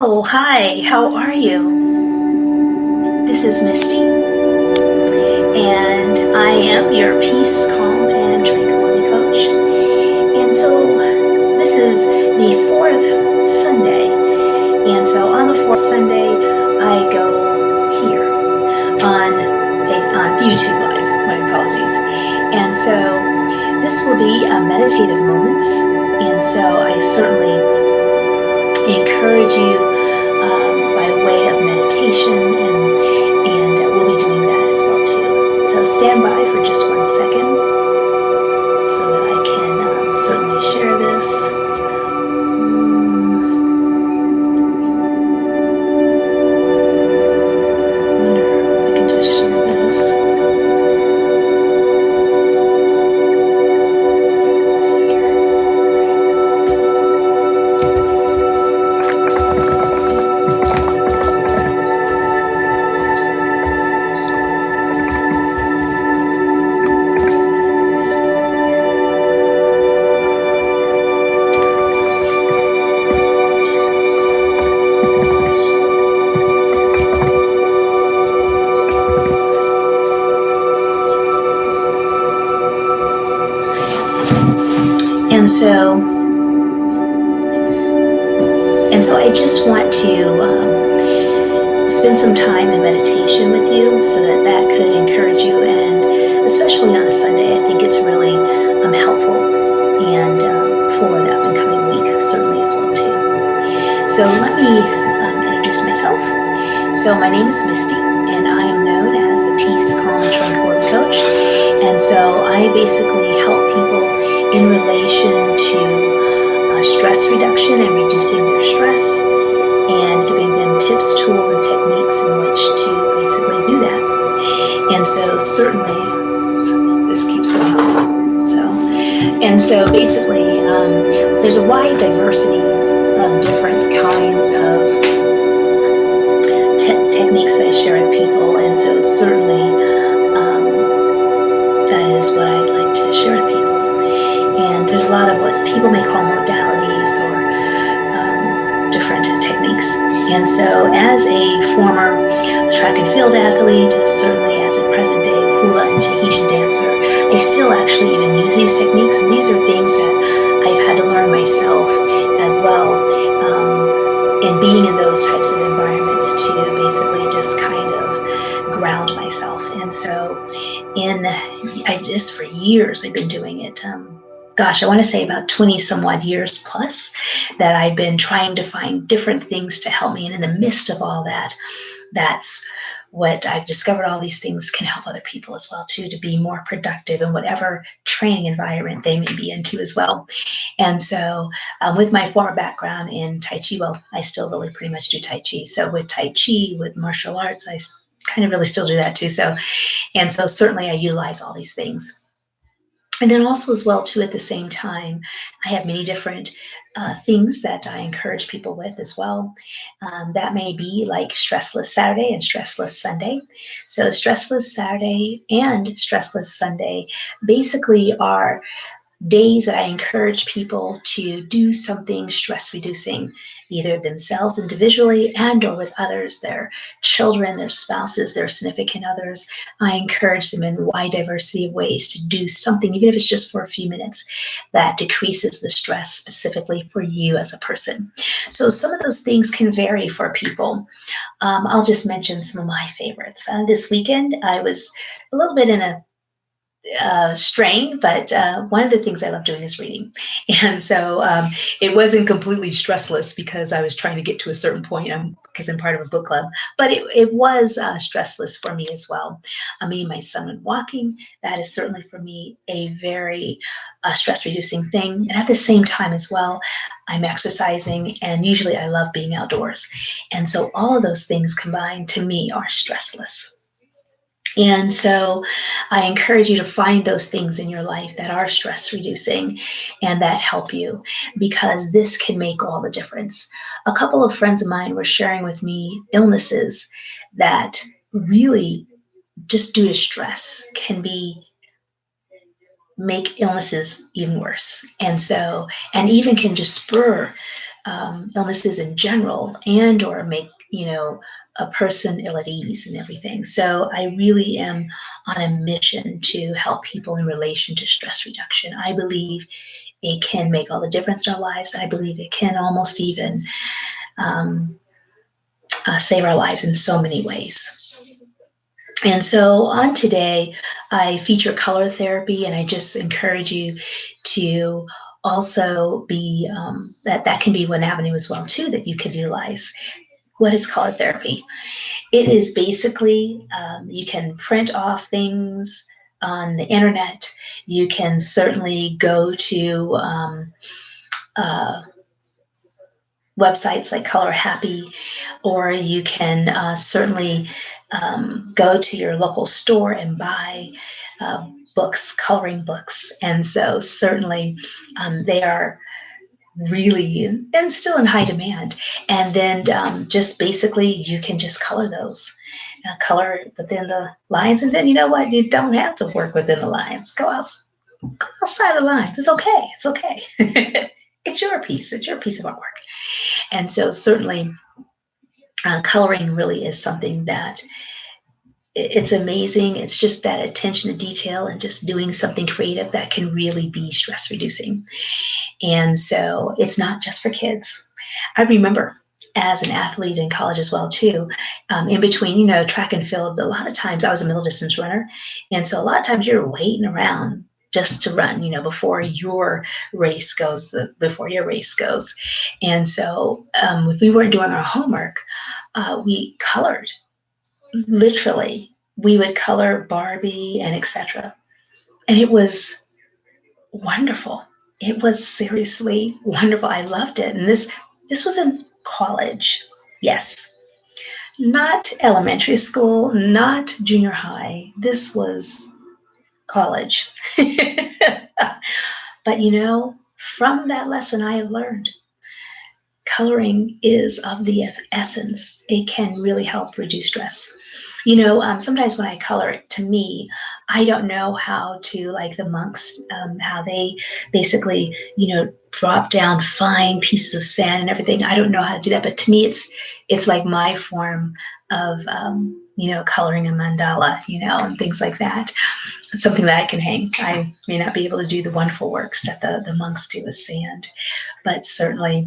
Oh, hi, how are you? This is Misty, and I am your peace, calm, and tranquility coach. And so this is the fourth Sunday. And so on the fourth Sunday, I go here on YouTube Live. My apologies. And so this will be a meditative moments. And so I certainly encourage you by way of meditation, and we'll be doing that as well too. So stand by for just 1 second so that I can certainly share this. Wonder if I can just share this. And so I just want to spend some time in meditation with you so that that could encourage you. And especially on a Sunday, I think it's really helpful and for the up and coming week, certainly as well too. So let me introduce myself. So my name is Misty, and I am known as the Peace, Calm, and Tranquility Coach. And so I basically help people in relation to stress reduction and reducing their stress and giving them tips, tools, and techniques in which to basically do that. And so certainly, this keeps going on. So basically, there's a wide diversity of different kinds of techniques that I share with people. And so certainly, that is what I like to share with people. And there's a lot of what people may call modalities or different techniques. And so as a former track and field athlete, certainly as a present day hula and Tahitian dancer, I still actually even use these techniques. And these are things that I've had to learn myself as well, in being in those types of environments to basically just kind of ground myself. And so I just for years I've been doing it. Gosh, I want to say about 20 some odd years plus that I've been trying to find different things to help me. And in the midst of all that, that's what I've discovered. All these things can help other people as well too, to be more productive in whatever training environment they may be into as well. And so with my former background in Tai Chi, well, I still really pretty much do Tai Chi. So with Tai Chi, with martial arts, I kind of really still do that too. So certainly I utilize all these things. And then also as well too, at the same time, I have many different things that I encourage people with as well. That may be like Stressless Saturday and Stressless Sunday. So Stressless Saturday and Stressless Sunday basically are days that I encourage people to do something stress reducing, either themselves individually and or with others, their children, their spouses, their significant others. I encourage them in a wide diversity of ways to do something, even if it's just for a few minutes, that decreases the stress specifically for you as a person. So some of those things can vary for people. I'll just mention some of my favorites. This weekend, I was a little bit in a strain, but one of the things I love doing is reading. And so it wasn't completely stressless because I was trying to get to a certain point because I'm part of a book club, but it was stressless for me as well. I mean, my son went walking. That is certainly for me a very stress reducing thing. And at the same time as well, I'm exercising, and usually I love being outdoors. And so all of those things combined to me are stressless. And so I encourage you to find those things in your life that are stress reducing and that help you, because this can make all the difference. A couple of friends of mine were sharing with me illnesses that really, just due to stress, can be make illnesses even worse. And even can just spur illnesses in general, and or make a person ill at ease and everything. So I really am on a mission to help people in relation to stress reduction. I believe it can make all the difference in our lives. I believe it can almost even um, save our lives in so many ways. And so on today, I feature color therapy, and I just encourage you to also be that can be one avenue as well too that you could utilize. What is color therapy? It is basically you can print off things on the internet. You can certainly go to uh, websites like Color Happy, or you can certainly go to your local store and buy books, coloring books. And so certainly they are really and still in high demand. And then just basically you can just color those. Color within the lines, and then you know what? You don't have to work within the lines. Go outside the lines. It's okay. It's okay. It's your piece. It's your piece of artwork. And so certainly coloring really is something that it's amazing. It's just that attention to detail and just doing something creative that can really be stress reducing. And so it's not just for kids. I remember as an athlete in college as well too, in between, track and field, a lot of times I was a middle distance runner. And so a lot of times you're waiting around just to run, before your race goes. And so if we weren't doing our homework, we colored. Literally, we would color Barbie and etc. And it was wonderful. It was seriously wonderful. I loved it. And this was in college. Yes. Not elementary school, not junior high. This was college. But from that lesson I have learned coloring is of the essence. It can really help reduce stress. Sometimes when I color, to me, I don't know how to, like the monks, how they basically, drop down fine pieces of sand and everything. I don't know how to do that, but to me, it's like my form of, coloring a mandala, and things like that. It's something that I can hang. I may not be able to do the wonderful works that the monks do with sand, but certainly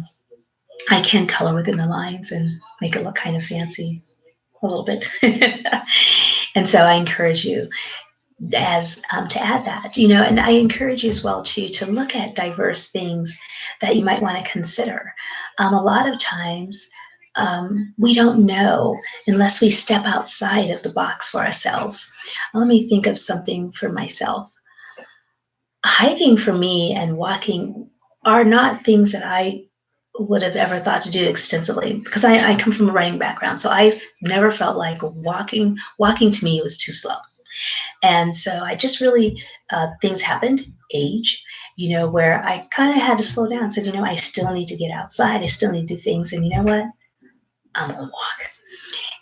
I can color within the lines and make it look kind of fancy a little bit. And so I encourage you as to add that, and I encourage you as well to look at diverse things that you might want to consider. A lot of times we don't know unless we step outside of the box for ourselves. Let me think of something for myself. Hiking for me and walking are not things that I would have ever thought to do extensively because I come from a running background. So I've never felt like walking to me was too slow. And so I just really, things happened, age, where I kind of had to slow down and said, I still need to get outside. I still need to do things. And you know what? I'm going to walk.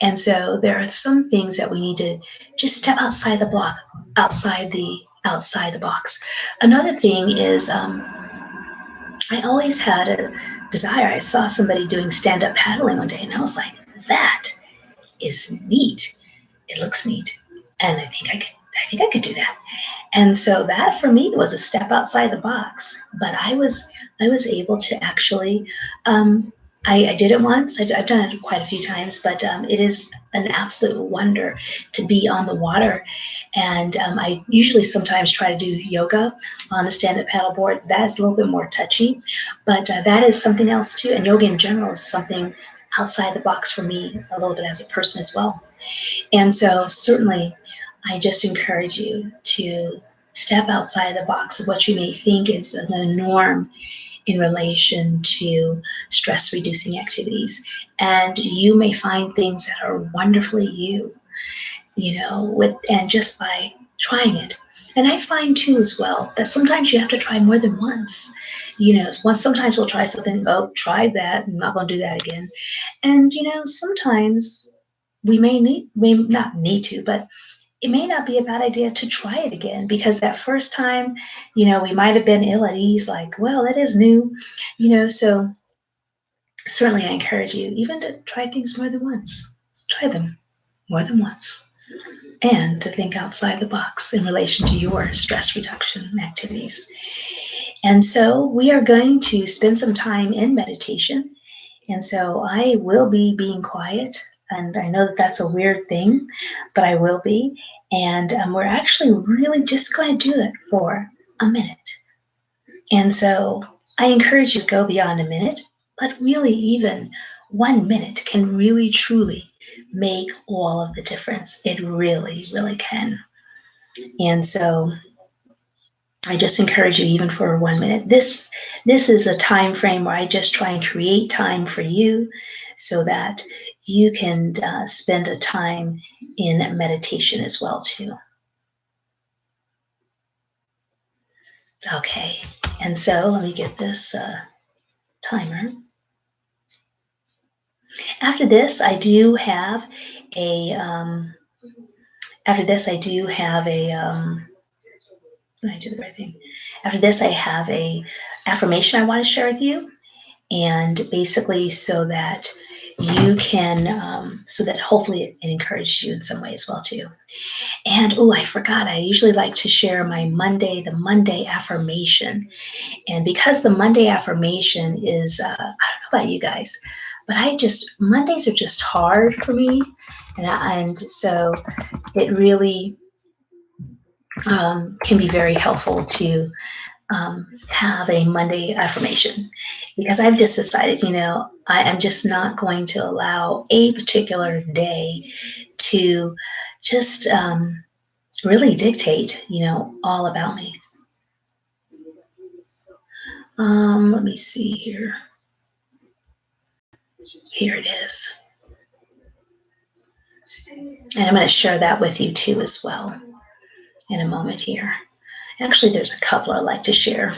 And so there are some things that we need to just step outside the block, outside the box. Another thing is, I always had a desire. I saw somebody doing stand-up paddling one day, and I was like, that is neat. It looks neat. And I think I could do that. And so that for me was a step outside the box. But I was able to actually I did it once. I've done it quite a few times, but it is an absolute wonder to be on the water. And I usually sometimes try to do yoga on the stand-up paddleboard. That is a little bit more touchy, but that is something else too. And yoga in general is something outside the box for me a little bit as a person as well. And so certainly I just encourage you to step outside the box of what you may think is the norm in relation to stress reducing activities. And you may find things that are wonderfully and just by trying it. And I find too as well that sometimes you have to try more than once. Sometimes we'll try something, oh, try that, I'm not going to do that again. And sometimes may not need to, but it may not be a bad idea to try it again because that first time, we might have been ill at ease, like, well, that is new, so certainly I encourage you even to try things more than once. Try them more than once. And to think outside the box in relation to your stress reduction activities. And so we are going to spend some time in meditation. And so I will be being quiet. And I know that that's a weird thing, but I will be. And we're actually really just going to do it for a minute. And so I encourage you to go beyond a minute, but really, even 1 minute can really truly make all of the difference. It really, really can. And so I just encourage you, even for 1 minute. This is a time frame where I just try and create time for you so that you can spend a time in meditation as well too. Okay, and so let me get this timer. After this, I do have a. After this, I do have a. I do the right thing. After this, I have a affirmation I want to share with you, and basically so that you can, so that hopefully it encourages you in some way as well too. And oh, I forgot. I usually like to share the Monday affirmation. And because the Monday affirmation is, I don't know about you guys, but Mondays are just hard for me. And so it really can be very helpful to have a Monday affirmation because I've just decided, I am just not going to allow a particular day to just really dictate, all about me. Let me see here. Here it is. And I'm going to share that with you too as well in a moment here. Actually, there's a couple I'd like to share.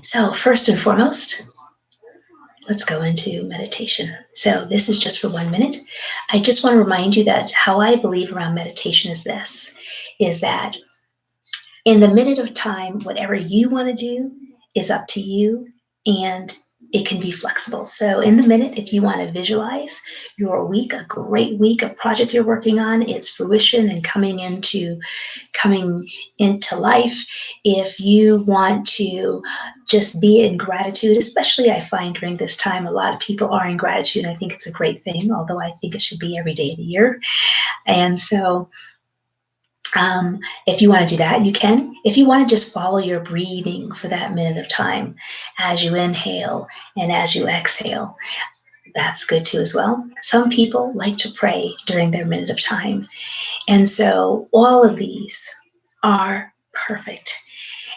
So first and foremost, let's go into meditation. So this is just for 1 minute. I just want to remind you that how I believe around meditation is that in the minute of time, whatever you want to do is up to you, and it can be flexible. So in the minute, if you want to visualize your week, a great week, a project you're working on, its fruition and coming into life. If you want to just be in gratitude, especially I find during this time, a lot of people are in gratitude. And I think it's a great thing, although I think it should be every day of the year. And so if you want to do that, you can. If you want to just follow your breathing for that minute of time as you inhale and as you exhale, that's good too as well. Some people like to pray during their minute of time. And so all of these are perfect.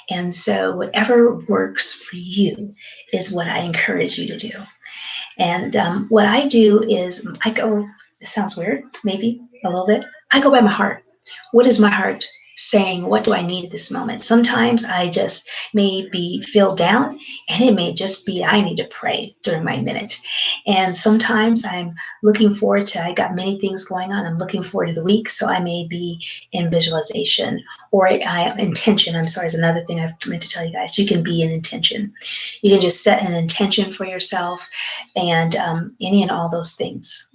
And so whatever works for you is what I encourage you to do. And what I do is this sounds weird, maybe a little bit. I go by my heart. What is my heart saying? What do I need at this moment? Sometimes I just may be feel down, and it may just be I need to pray during my minute. And sometimes I'm looking forward to, I got many things going on. I'm looking forward to the week, so I may be in visualization or intention. I'm sorry, is another thing I meant to tell you guys. You can be in intention. You can just set an intention for yourself, and any and all those things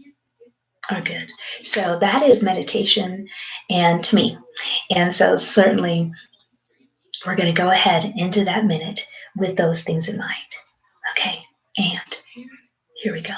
are good. So that is meditation, and to me. And so certainly we're going to go ahead into that minute with those things in mind. Okay, and here we go.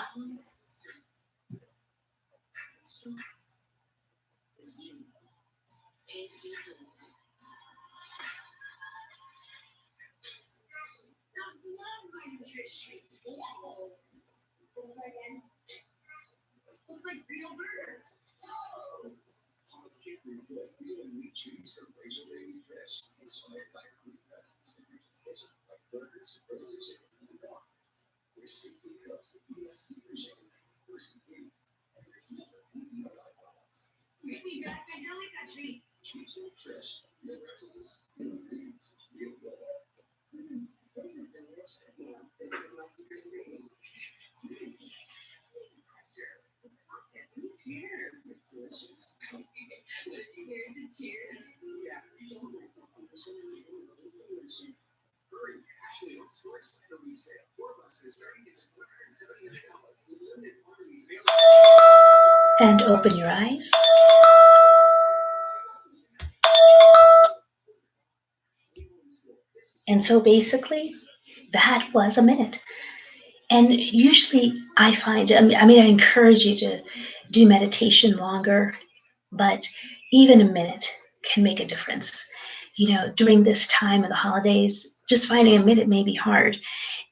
and open your eyes. And so basically, that was a minute. And usually I find, I encourage you to do meditation longer, but even a minute can make a difference. During this time of the holidays, just finding a minute may be hard.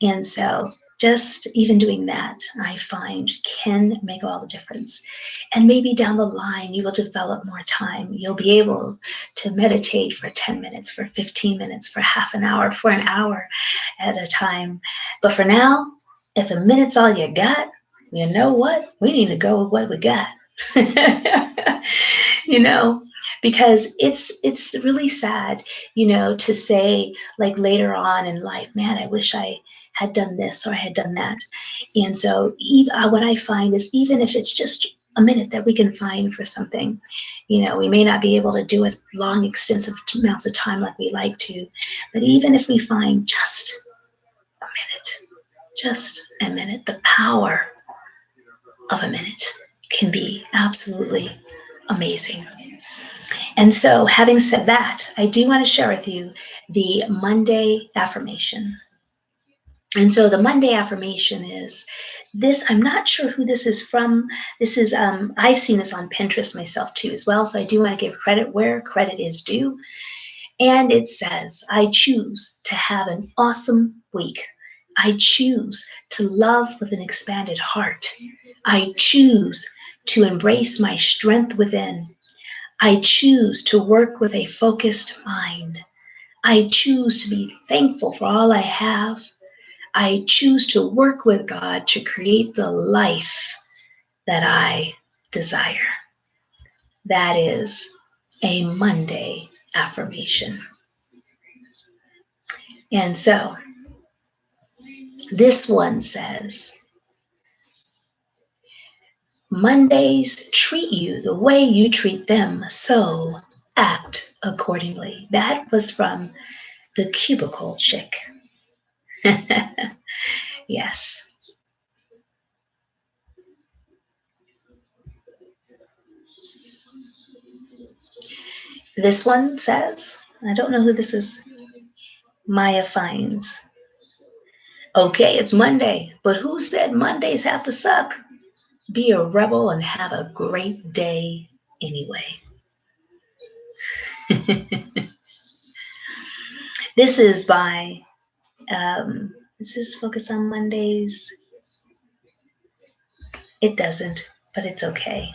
And so just even doing that, I find, can make all the difference. And maybe down the line, you will develop more time. You'll be able to meditate for 10 minutes, for 15 minutes, for half an hour, for an hour at a time. But for now, if a minute's all you got, you know what? We need to go with what we got. you know because it's really sad, to say, like, later on in life, man, I wish I had done this or I had done that. And so what I find is, even if it's just a minute that we can find for something, we may not be able to do it long, extensive amounts of time like we like to, but even if we find just a minute, the power of a minute can be absolutely amazing. And so, having said that, I do want to share with you the Monday affirmation. And so the Monday affirmation is this. I'm not sure who this is from. This is, I've seen this on Pinterest myself too as well. So I do want to give credit where credit is due. And it says, I choose to have an awesome week. I choose to love with an expanded heart. I choose to embrace my strength within. I choose to work with a focused mind. I choose to be thankful for all I have. I choose to work with God to create the life that I desire. That is a Monday affirmation. And so this one says, Mondays treat you the way you treat them, so act accordingly. That was from the Cubicle Chick. Yes. This one says, I don't know who this is, Maya Fines. Okay, it's Monday, but who said Mondays have to suck? Be a rebel and have a great day anyway. This is by, does this focus on Mondays? It doesn't, but it's okay.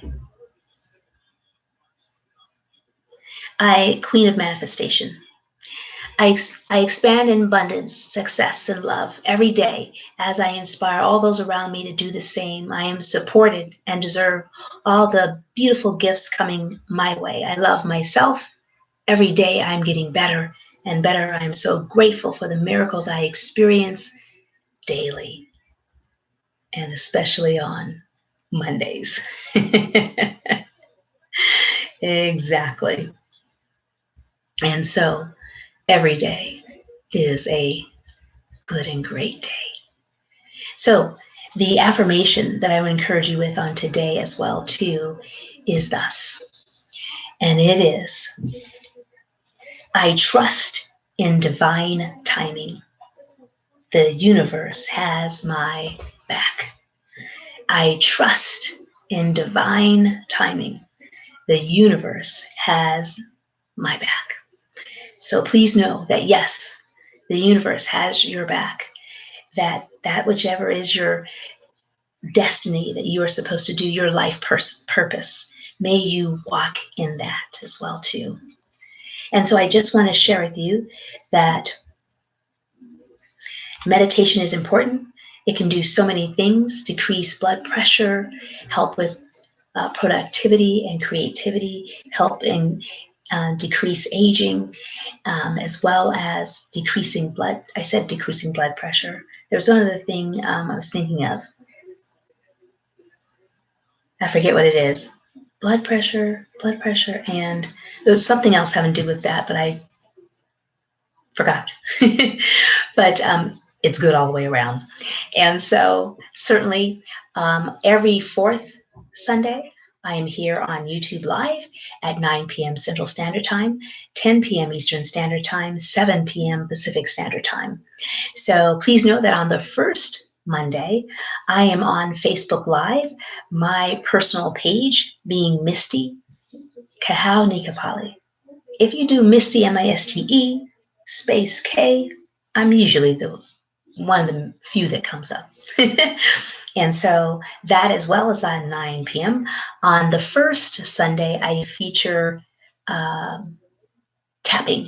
Queen of Manifestation. I expand in abundance, success, and love every day as I inspire all those around me to do the same. I am supported and deserve all the beautiful gifts coming my way. I love myself. Every day I'm getting better and better. I'm so grateful for the miracles I experience daily, and especially on Mondays. Exactly. And so every day is a good and great day. So the affirmation that I would encourage you with on today as well too is thus, and it is, I trust in divine timing. The universe has my back. I trust in divine timing. The universe has my back. So please know that yes, the universe has your back. That whichever is your destiny that you are supposed to do, your life purpose, may you walk in that as well too. And so I just want to share with you that meditation is important. It can do so many things: decrease blood pressure, help with productivity and creativity, help in decrease aging, as well as decreasing decreasing blood pressure. There's one other thing I was thinking of. I forget what it is. Blood pressure, and there's something else having to do with that, but I forgot. But it's good all the way around. And so certainly every fourth Sunday, I am here on YouTube Live at 9 p.m. Central Standard Time, 10 p.m. Eastern Standard Time, 7 p.m. Pacific Standard Time. So please note that on the first Monday, I am on Facebook Live, my personal page being Miste Kahau Nikapali. If you do Miste, Miste, space K, I'm usually the one of the few that comes up. And so that, as well as on 9 p.m. On the first Sunday, I feature tapping.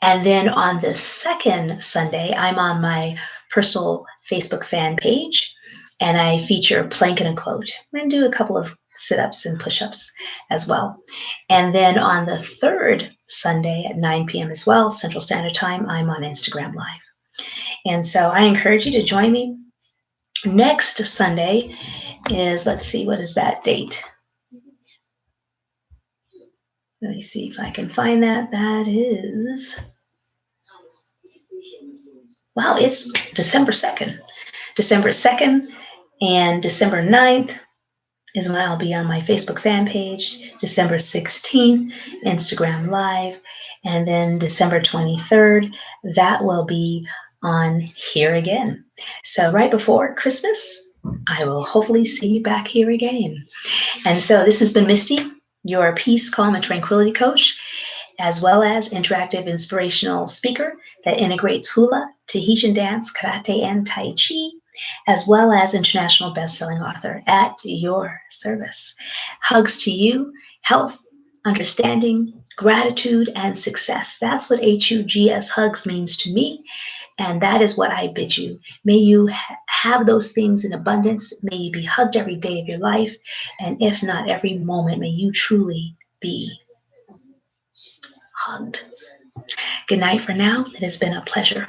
And then on the second Sunday, I'm on my personal Facebook fan page and I feature a plank and a quote and do a couple of sit-ups and push-ups as well. And then on the third Sunday at 9 p.m. as well, Central Standard Time, I'm on Instagram Live. And so I encourage you to join me. Next Sunday is, let's see, what is that date? Let me see if I can find that. That is, wow, it's December 2nd. December 2nd and December 9th is when I'll be on my Facebook fan page. December 16th, Instagram Live. And then December 23rd, that will be on Here Again. So right before Christmas, I will hopefully see you back here again. And so this has been Miste, your peace, calm, and tranquility coach, as well as interactive inspirational speaker that integrates hula, Tahitian dance, karate, and Tai Chi, as well as international best-selling author at your service. Hugs to you, health, understanding, gratitude, and success. That's what HUGS hugs means to me. And that is what I bid you. May you have those things in abundance. May you be hugged every day of your life. And if not every moment, may you truly be hugged. Good night for now. It has been a pleasure.